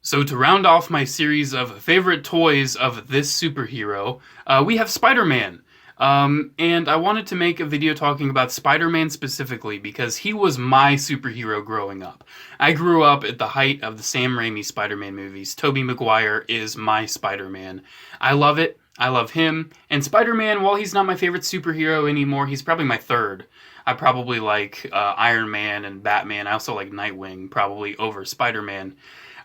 So to round off my series of favorite toys of this superhero, we have Spider-Man. And I wanted to make a video talking about Spider-Man specifically because he was my superhero growing up. I grew up at the height of the Sam Raimi Spider-Man movies. Tobey Maguire is my Spider-Man. I love it. I love him. And Spider-Man, while he's not my favorite superhero anymore, he's probably my third. I probably like Iron Man and Batman. I also like Nightwing, probably over Spider-Man.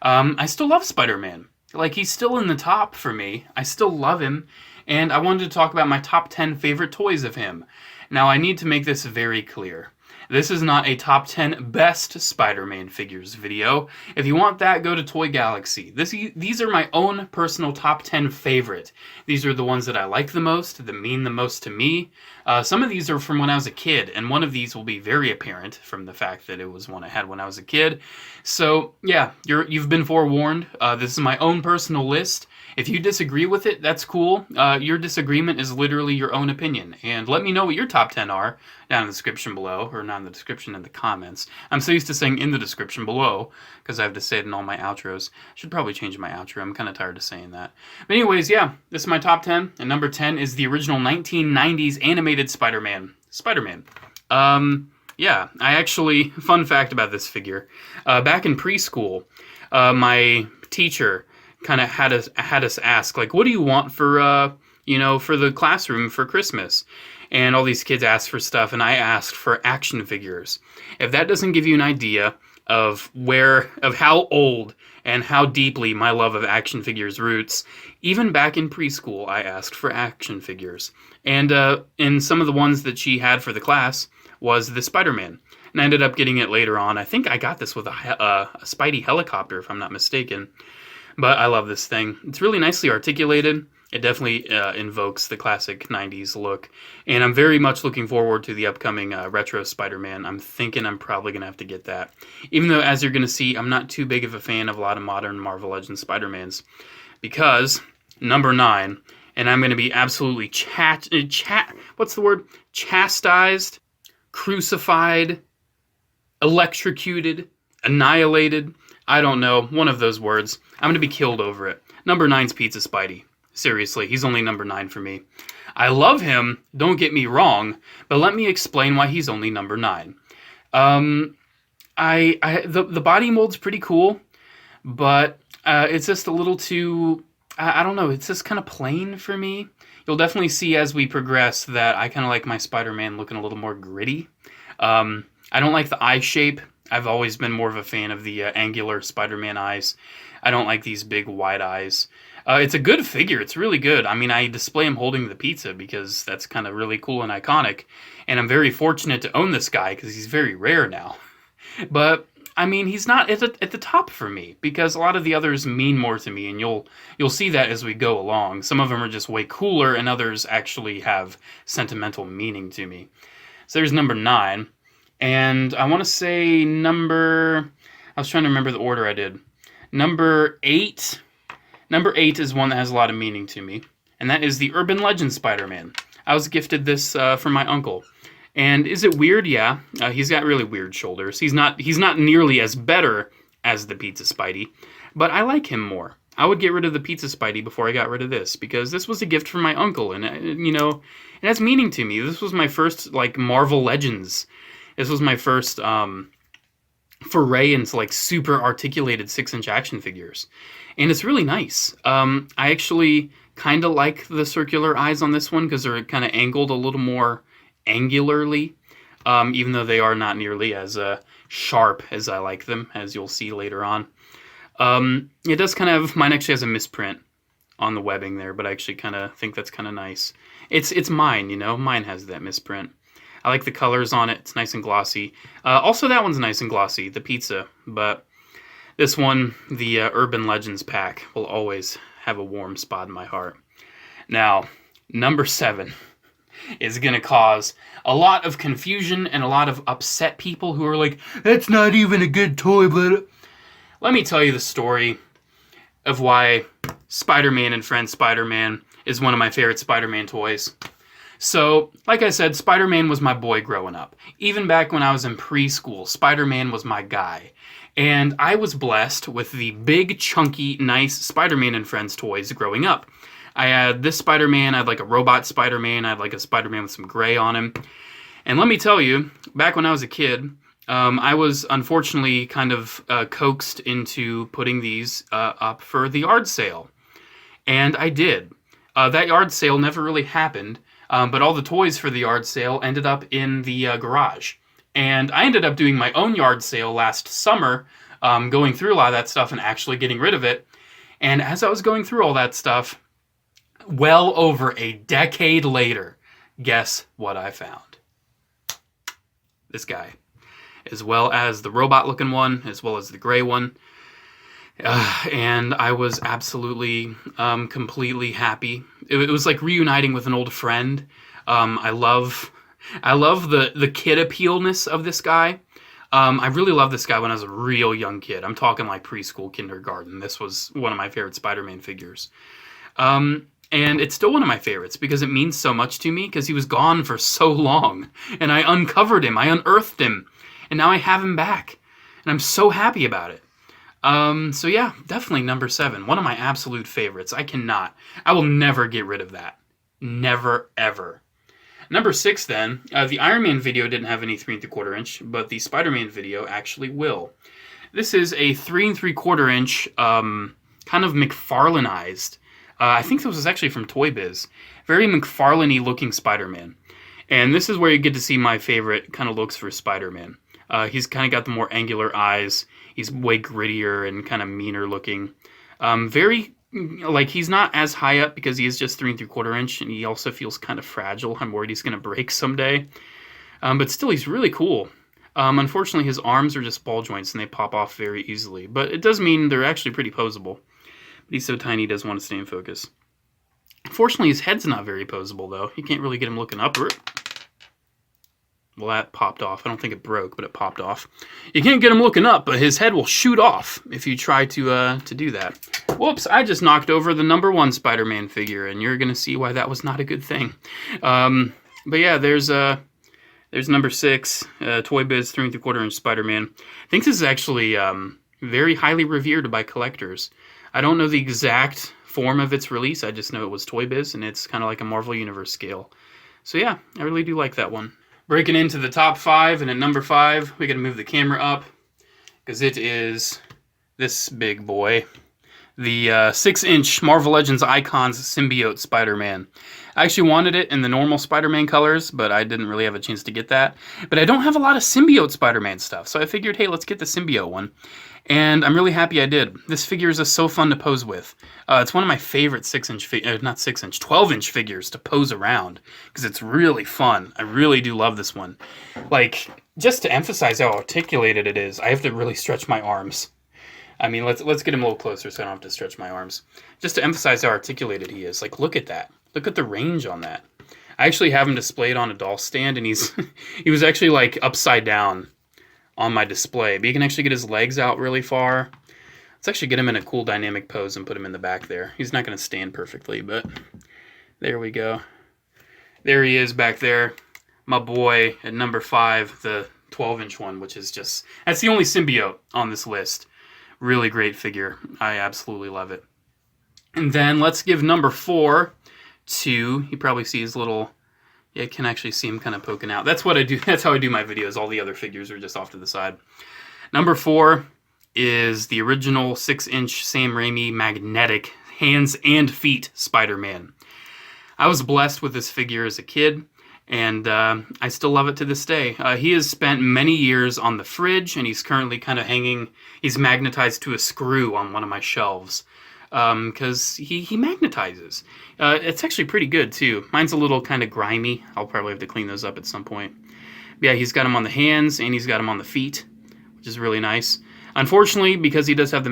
I still love Spider-Man. Like, he's still in the top for me. I still love him. And I wanted to talk about my top 10 favorite toys of him. Now, I need to make this very clear. This is not a top 10 best Spider-Man figures video. If you want that, go to Toy Galaxy. These are my own personal top 10 favorite. These are the ones that I like the most, that mean the most to me. Some of these are from when I was a kid, and one of these will be very apparent from the fact that it was one I had when I was a kid. So, yeah, you've been forewarned. This is my own personal list. If you disagree with it, that's cool. Your disagreement is literally your own opinion. And let me know what your top 10 are down in the description below, or not in the description, in the comments. I'm so used to saying in the description below, because I have to say it in all my outros. I should probably change my outro. I'm kind of tired of saying that. But anyways, yeah, this is my top 10. And number 10 is the original 1990s animated Spider-Man. Spider-Man. Yeah, I actually, fun fact about this figure. Back in preschool, my teacher kind of had us ask, like, what do you want for for the classroom for Christmas? And all these kids asked for stuff, and I asked for action figures. If that doesn't give you an idea of how old and how deeply my love of action figures roots, even back in preschool, I asked for action figures. And some of the ones that she had for the class was the Spider-Man. And I ended up getting it later on. I think I got this with a Spidey helicopter, if I'm not mistaken. But I love this thing. It's really nicely articulated. It definitely invokes the classic 90s look. And I'm very much looking forward to the upcoming retro Spider-Man. I'm thinking I'm probably going to have to get that. Even though, as you're going to see, I'm not too big of a fan of a lot of modern Marvel Legends Spider-Mans. Because, number 9, and I'm going to be absolutely chastised, crucified, electrocuted, annihilated. I don't know, one of those words. I'm going to be killed over it. Number 9's Pizza Spidey. Seriously, he's only number 9 for me. I love him, don't get me wrong, but let me explain why he's only number 9. The body mold's pretty cool, but it's just a little too, I don't know, it's just kind of plain for me. You'll definitely see as we progress that I kind of like my Spider-Man looking a little more gritty. I don't like the eye shape. I've always been more of a fan of the angular Spider-Man eyes. I don't like these big wide eyes. It's a good figure. It's really good. I mean, I display him holding the pizza because that's kind of really cool and iconic. And I'm very fortunate to own this guy because he's very rare now. But, I mean, he's not at the top for me because a lot of the others mean more to me. And you'll see that as we go along. Some of them are just way cooler and others actually have sentimental meaning to me. So there's number 9. And I want to say I was trying to remember the order I did. Number 8 is one that has a lot of meaning to me, and that is the Urban Legend Spider-Man. I was gifted this from my uncle. And is it weird? Yeah. He's got really weird shoulders. He's not nearly as better as the Pizza Spidey, but I like him more. I would get rid of the Pizza Spidey before I got rid of this, because this was a gift from my uncle, and, it has meaning to me. This was my first, Marvel Legends. This was my first foray into, super articulated 6-inch action figures. And it's really nice. I actually kind of like the circular eyes on this one because they're kind of angled a little more angularly, even though they are not nearly as sharp as I like them, as you'll see later on. It does mine actually has a misprint on the webbing there, but I actually kind of think that's kind of nice. It's mine, mine has that misprint. I like the colors on it. It's nice and glossy. Also, that one's nice and glossy, the pizza. But this one, the Urban Legends pack, will always have a warm spot in my heart. Now, number 7 is going to cause a lot of confusion and a lot of upset people who are like, that's not even a good toy, but... Let me tell you the story of why Spider-Man and Friend Spider-Man is one of my favorite Spider-Man toys. So, like I said, Spider-Man was my boy growing up. Even back when I was in preschool, Spider-Man was my guy. And I was blessed with the big, chunky, nice Spider-Man and Friends toys growing up. I had this Spider-Man, I had like a robot Spider-Man, I had like a Spider-Man with some gray on him. And let me tell you, back when I was a kid, I was unfortunately kind of coaxed into putting these up for the yard sale. And I did. That yard sale never really happened, but all the toys for the yard sale ended up in the garage. And I ended up doing my own yard sale last summer, going through a lot of that stuff and actually getting rid of it. And as I was going through all that stuff, well over a decade later, guess what I found? This guy. As well as the robot-looking one, as well as the gray one. And I was absolutely, completely happy. It was like reuniting with an old friend. I love the kid appealness of this guy. I really loved this guy when I was a real young kid. I'm talking like preschool, kindergarten. This was one of my favorite Spider-Man figures. And it's still one of my favorites because it means so much to me because he was gone for so long. And I uncovered him. I unearthed him. And now I have him back. And I'm so happy about it. So yeah, definitely number 7. One of my absolute favorites. I will never get rid of that. Never, ever. Number 6 then, the Iron Man video didn't have any 3 3/4 inch, but the Spider-Man video actually will. This is a 3 3/4 inch, kind of McFarlaneized. I think this was actually from Toy Biz. Very McFarlane-y looking Spider-Man. And this is where you get to see my favorite kind of looks for Spider-Man. He's kind of got the more angular eyes. He's way grittier and kind of meaner looking. He's not as high up because he is just 3 3/4 inch, and he also feels kind of fragile. I'm worried he's going to break someday. But still, he's really cool. Unfortunately, his arms are just ball joints, and they pop off very easily. But it does mean they're actually pretty posable. But he's so tiny, he doesn't want to stay in focus. Unfortunately, his head's not very posable, though. You can't really get him looking upward. Well, that popped off. I don't think it broke, but it popped off. You can't get him looking up, but his head will shoot off if you try to do that. Whoops, I just knocked over the number 1 Spider-Man figure, and you're going to see why that was not a good thing. But yeah, there's number 6, Toy Biz 3 3/4 inch Spider-Man. I think this is actually very highly revered by collectors. I don't know the exact form of its release. I just know it was Toy Biz, and it's kind of like a Marvel Universe scale. So yeah, I really do like that one. Breaking into the top 5, and at number 5, we got to move the camera up because it is this big boy, the 6-inch Marvel Legends Icons Symbiote Spider-Man. I actually wanted it in the normal Spider-Man colors, but I didn't really have a chance to get that. But I don't have a lot of Symbiote Spider-Man stuff, so I figured, hey, let's get the Symbiote one. And I'm really happy I did. This figure is just so fun to pose with. It's one of my favorite 12-inch figures to pose around because it's really fun. I really do love this one. Like, just to emphasize how articulated it is, I have to really stretch my arms. I mean, let's get him a little closer so I don't have to stretch my arms. Just to emphasize how articulated he is. Like, look at that. Look at the range on that. I actually have him displayed on a doll stand, and he was actually like upside down on my display, but you can actually get his legs out really far. Let's actually get him in a cool dynamic pose and put him in the back there. He's not going to stand perfectly, but there we go. There he is back there. My boy at number 5, the 12-inch one, which is just, that's the only symbiote on this list. Really great figure. I absolutely love it. And then let's give number 4 to, you probably see his little, yeah, I can actually see him kind of poking out. That's what I do. That's how I do my videos. All the other figures are just off to the side. Number 4 is the original 6-inch Sam Raimi magnetic hands and feet Spider-Man. I was blessed with this figure as a kid, and I still love it to this day. He has spent many years on the fridge, and he's currently kind of hanging, he's magnetized to a screw on one of my shelves. Because he magnetizes. It's actually pretty good, too. Mine's a little kind of grimy. I'll probably have to clean those up at some point. But yeah, he's got him on the hands, and he's got him on the feet, which is really nice. Unfortunately, because he does have the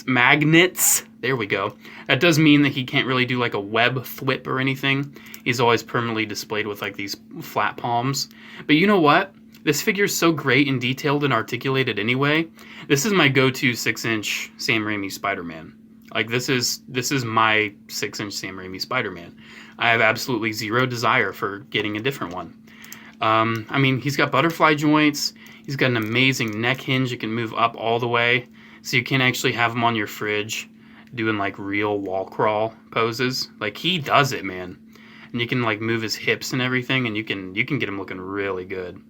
magnets, there we go, that does mean that he can't really do like a web thwip or anything. He's always permanently displayed with like these flat palms. But you know what? This figure is so great and detailed and articulated anyway. This is my go-to 6-inch Sam Raimi Spider-Man. Like, this is my 6-inch Sam Raimi Spider-Man. I have absolutely zero desire for getting a different one. I mean, he's got butterfly joints. He's got an amazing neck hinge. You can move up all the way, so you can actually have him on your fridge doing like real wall crawl poses. Like, he does it, man. And you can like move his hips and everything, and you can get him looking really good.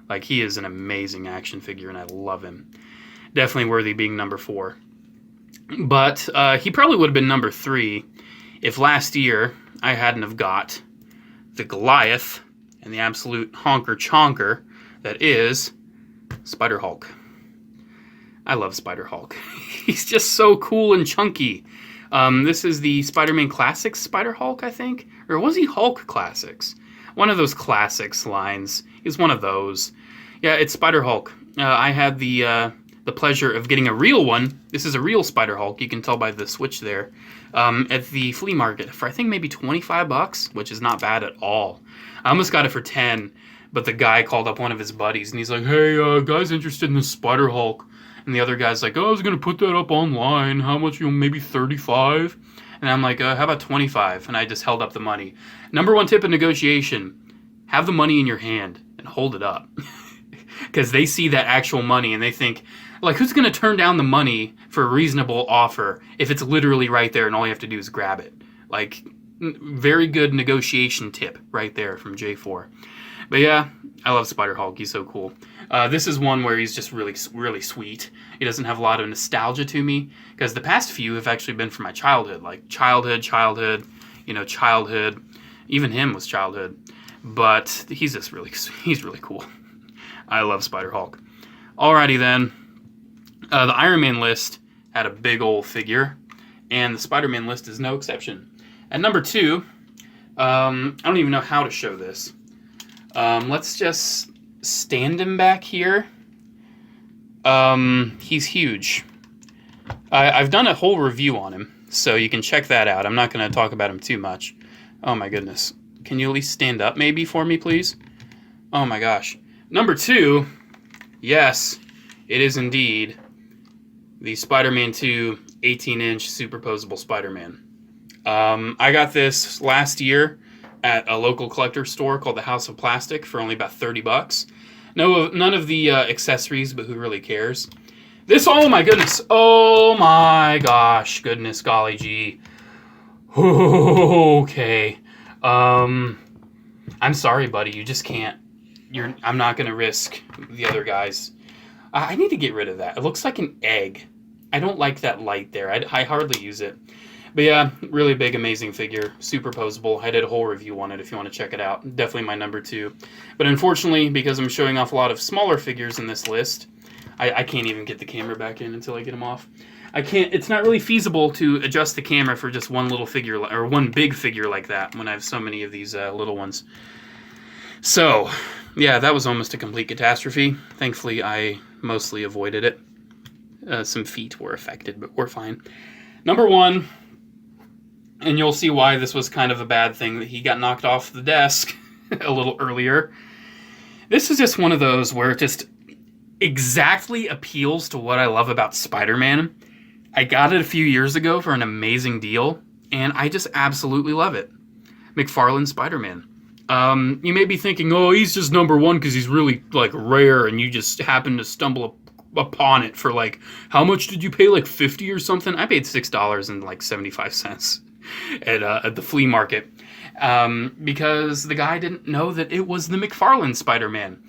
Like, he is an amazing action figure, and I love him. Definitely worthy being number 4. But he probably would have been number 3 if last year I hadn't have got the Goliath and the absolute honker chonker that is Spider-Hulk. I love Spider-Hulk. He's just so cool and chunky. This is the Spider-Man Classics Spider-Hulk, I think? Or was he Hulk Classics? One of those Classics lines. He's one of those. Yeah, it's Spider-Hulk. I had the pleasure of getting a real one. This is a real Spider-Hulk. You can tell by the switch there. At the flea market for I think maybe $25, which is not bad at all. I almost got it for 10, but the guy called up one of his buddies and he's like, "Hey, guys interested in the Spider-Hulk?" And the other guy's like, "Oh, I was gonna put that up online. How much? Maybe 35." And I'm like, "How about 25?" And I just held up the money. Number 1 tip in negotiation: have the money in your hand and hold it up, because they see that actual money and they think, like, who's gonna turn down the money for a reasonable offer if it's literally right there and all you have to do is grab it? Like, very good negotiation tip right there from J4. But yeah, I love Spider-Hulk. He's so cool. This is one where he's just really, really sweet. He doesn't have a lot of nostalgia to me, because the past few have actually been from my childhood. Like, childhood, childhood. Even him was childhood. But he's just he's really cool. I love Spider-Hulk. Alrighty then. The Iron Man list had a big old figure, and the Spider-Man list is no exception. At number 2, I don't even know how to show this. Let's just stand him back here. He's huge. I've done a whole review on him, so you can check that out. I'm not going to talk about him too much. Oh my goodness. Can you at least stand up maybe for me, please? Oh my gosh. Number 2, yes, it is indeed the SpiderMan II 18-inch superposable Spider-Man. I got this last year at a local collector store called the House of Plastic for only about $30. None of the accessories, but who really cares? This, oh my goodness, oh my gosh, goodness golly gee. Okay. I'm sorry, buddy, you just can't. I'm not gonna risk the other guys. I need to get rid of that. It looks like an egg. I don't like that light there. I hardly use it. But yeah, really big, amazing figure. Superposable. I did a whole review on it if you want to check it out. Definitely my number 2. But unfortunately, because I'm showing off a lot of smaller figures in this list, I can't even get the camera back in until I get them off. I can't. It's not really feasible to adjust the camera for just one little figure, or one big figure like that, when I have so many of these little ones. So, yeah, that was almost a complete catastrophe. Thankfully, I mostly avoided it. Some feet were affected, but we're fine. Number 1, and you'll see why this was kind of a bad thing that he got knocked off the desk a little earlier. This is just one of those where it just exactly appeals to what I love about Spider-Man. I got it a few years ago for an amazing deal, and I just absolutely love it. McFarlane Spider-Man. You may be thinking, oh, he's just number 1 because he's really, like, rare, and you just happen to stumble upon it for, like, how much did you pay, like 50 or something? I paid $6.75 at the flea market, because the guy didn't know that it was the McFarlane Spider-Man.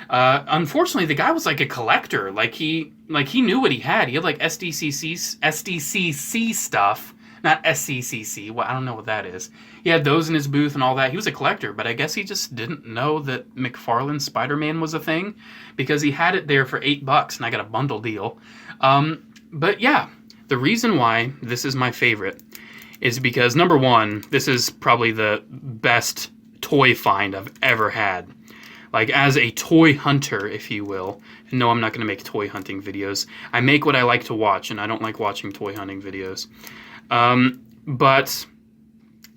Unfortunately, the guy was like a collector. Like he knew what he had. He had like SDCC stuff, not SCCC. Well, I don't know what that is. He had those in his booth and all that. He was a collector, but I guess he just didn't know that McFarlane Spider-Man was a thing, because he had it there for $8 and I got a bundle deal. But yeah, the reason why this is my favorite is because, number 1, this is probably the best toy find I've ever had. Like, as a toy hunter, if you will. And no, I'm not going to make toy hunting videos. I make what I like to watch, and I don't like watching toy hunting videos. But,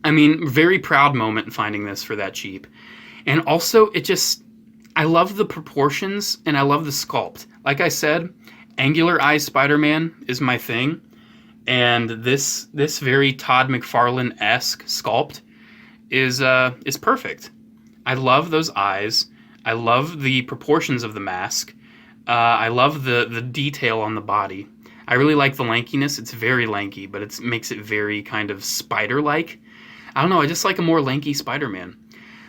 I mean, very proud moment in finding this for that cheap. And also, I love the proportions, and I love the sculpt. Like I said, angular eye Spider-Man is my thing. And this very Todd McFarlane-esque sculpt is perfect. I love those eyes. I love the proportions of the mask. I love the detail on the body. I really like the lankiness. It's very lanky, but it makes it very kind of spider-like. I don't know, I just like a more lanky Spider-Man.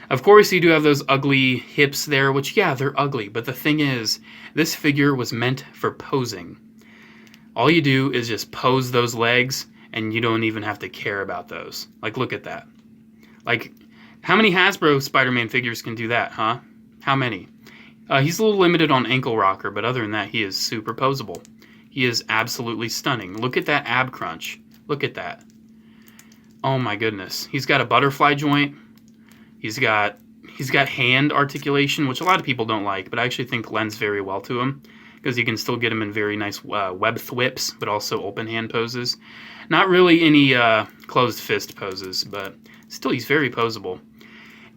Of course, you do have those ugly hips there, which, yeah, they're ugly. But the thing is, this figure was meant for posing. All you do is just pose those legs, and you don't even have to care about those. Like, look at that. Like, how many Hasbro Spider-Man figures can do that, huh? How many? He's a little limited on ankle rocker, but other than that, he is super posable. He is absolutely stunning. Look at that ab crunch. Look at that. Oh my goodness. He's got a butterfly joint. He's got hand articulation, which a lot of people don't like, but I actually think lends very well to him, because you can still get him in very nice web thwips, but also open hand poses. Not really any closed fist poses, but still he's very posable.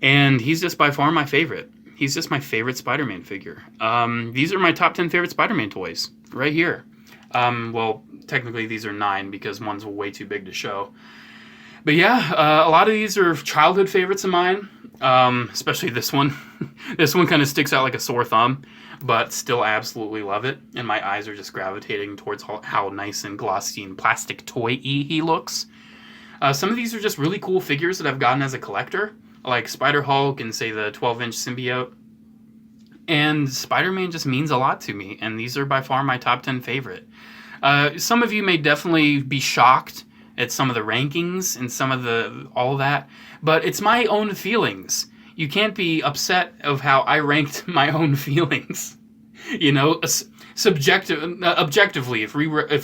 And he's just by far my favorite. He's just my favorite Spider-Man figure. These are my top 10 favorite Spider-Man toys, right here. Well, technically these are 9 because one's way too big to show. But yeah, a lot of these are childhood favorites of mine, especially this one. This one kind of sticks out like a sore thumb, but still absolutely love it. And my eyes are just gravitating towards how nice and glossy and plastic toy-y he looks. Some of these are just really cool figures that I've gotten as a collector, like Spider-Hulk and, say, the 12-inch Symbiote. And Spider-Man just means a lot to me, and these are by far my top 10 favorite. Some of you may definitely be shocked at some of the rankings and some of all that, but it's my own feelings. You can't be upset of how I ranked my own feelings. You know, objectively, if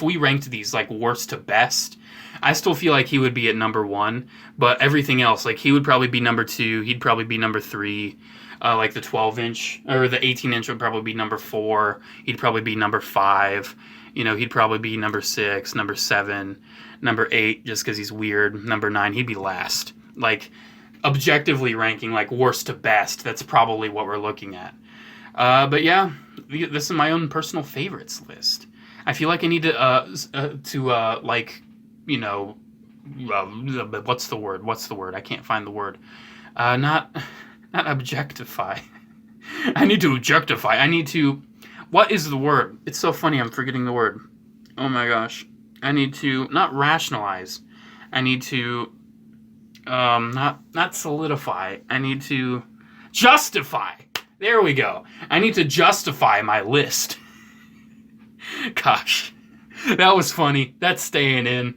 we ranked these like worst to best, I still feel like he would be at number 1, but everything else, like he would probably be number 2, he'd probably be number 3, like the 12-inch, or the 18-inch would probably be number 4, he'd probably be number 5, you know, he'd probably be number 6, number 7, number 8, just because he's weird, number 9, he'd be last. Like, objectively ranking, like, worst to best, that's probably what we're looking at. But yeah, this is my own personal favorites list. I feel like I need to like, you know, what's the word? I can't find the word. Not objectify. I need to objectify. I need to, what is the word? It's so funny, I'm forgetting the word. Oh my gosh. I need to, not rationalize. I need to, not solidify. I need to justify. There we go. I need to justify my list. Gosh, that was funny. That's staying in.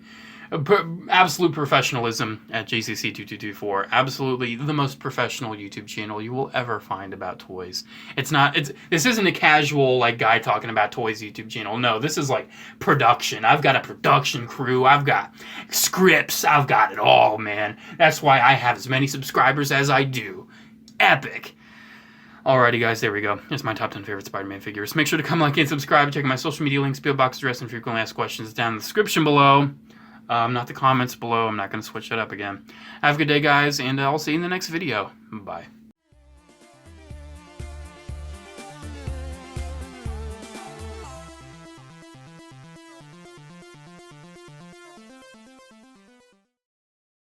Absolute professionalism at Jcc2224. Absolutely the most professional YouTube channel you will ever find about toys. This isn't a casual like guy talking about toys YouTube channel. No, this is like production. I've got a production crew. I've got scripts. I've got it all, man. That's why I have as many subscribers as I do. Epic. Alrighty, guys, there we go. Here's my top 10 favorite Spider-Man figures. Make sure to comment, like, and subscribe. Check my social media links, PO box address, and frequently asked questions down in the description below. Not the comments below. I'm not going to switch that up again. Have a good day, guys, and I'll see you in the next video. Bye.